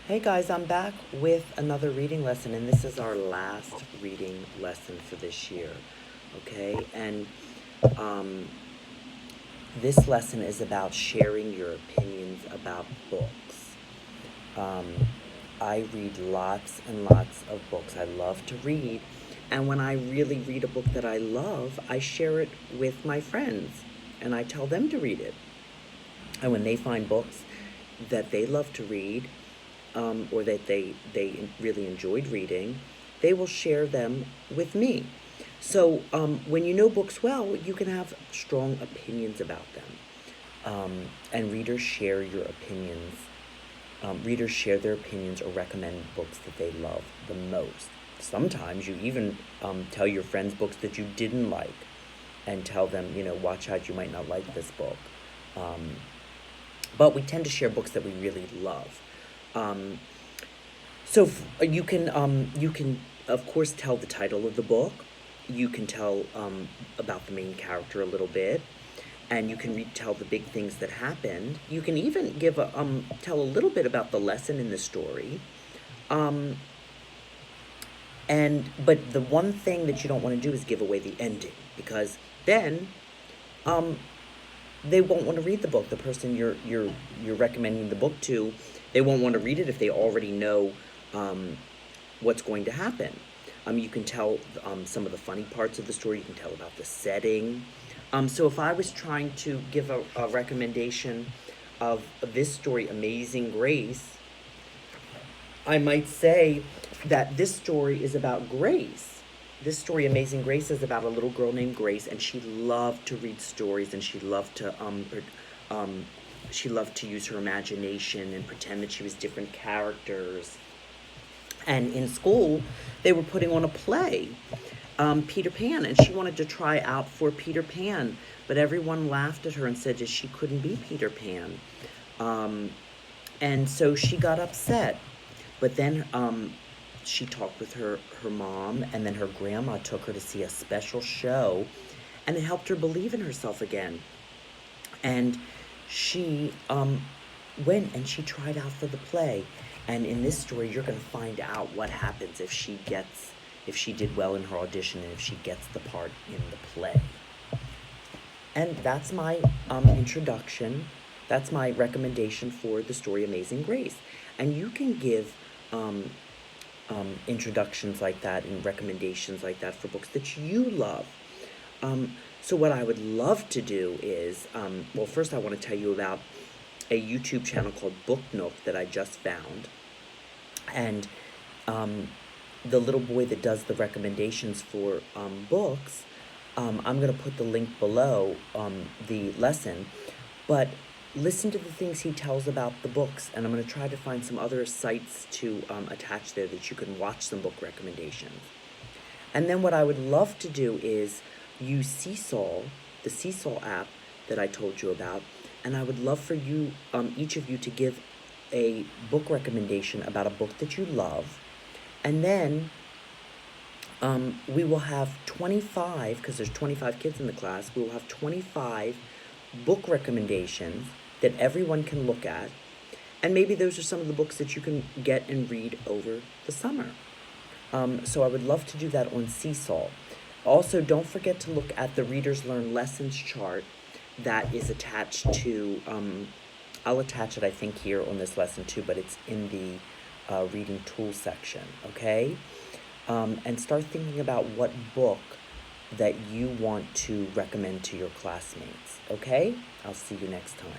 Hey guys, I'm back with another reading lesson, and this is our last reading lesson for this year. Okay, and um, this lesson is about sharing your opinions about books. Um, I read lots and lots of books. I love to read, and when I really read a book that I love, I share it with my friends, and I tell them to read it. And when they find books that they love to read, or that they really enjoyed reading, they will share them with me. So when you know books well, you can have strong opinions about them. And readers share your opinions. Readers share their opinions or recommend books that they love the most. Sometimes you even tell your friends books that you didn't like and tell them, watch out, you might not like this book. But we tend to share books that we really love. Um, so you can of course tell the title of the book. You can tell about the main character a little bit, and you can tell the big things that happened. You can even tell a little bit about the lesson in the story. Um, but the one thing that you don't want to do is give away the ending, because then um, they won't want to read the book. The person you're recommending the book to, they won't want to read it if they already know what's going to happen. You can tell some of the funny parts of the story. You can tell about the setting. So if I was trying to give a recommendation of this story, Amazing Grace, I might say that this story is about Grace. This story, Amazing Grace, is about a little girl named Grace, and she loved to read stories, and she loved to use her imagination and pretend that she was different characters. And in school, they were putting on a play, Peter Pan, and she wanted to try out for Peter Pan, but everyone laughed at her and said that she couldn't be Peter Pan. And so she got upset. But then she talked with her mom, and then her grandma took her to see a special show, and it helped her believe in herself again. And she went and she tried out for the play. And in this story, you're going to find out what happens if she did well in her audition, and if she gets the part in the play. And that's my introduction. That's my recommendation for the story Amazing Grace. And you can give introductions like that and recommendations like that for books that you love. So what I would love to do is, well, first I want to tell you about a YouTube channel called Book Nook that I just found. And the little boy that does the recommendations for books, I'm going to put the link below the lesson. But listen to the things he tells about the books, and I'm going to try to find some other sites to attach there that you can watch some book recommendations. And then what I would love to do is use Seesaw, the Seesaw app that I told you about, and I would love for you, each of you, to give a book recommendation about a book that you love, and then we will have 25, because there's 25 kids in the class, we will have 25 book recommendations that everyone can look at, and maybe those are some of the books that you can get and read over the summer. So I would love to do that on Seesaw. Also, don't forget to look at the Readers Learn Lessons chart that is attached to, I'll attach it, I think, here on this lesson too, but it's in the reading tools section, okay? And start thinking about what book that you want to recommend to your classmates, okay? I'll see you next time.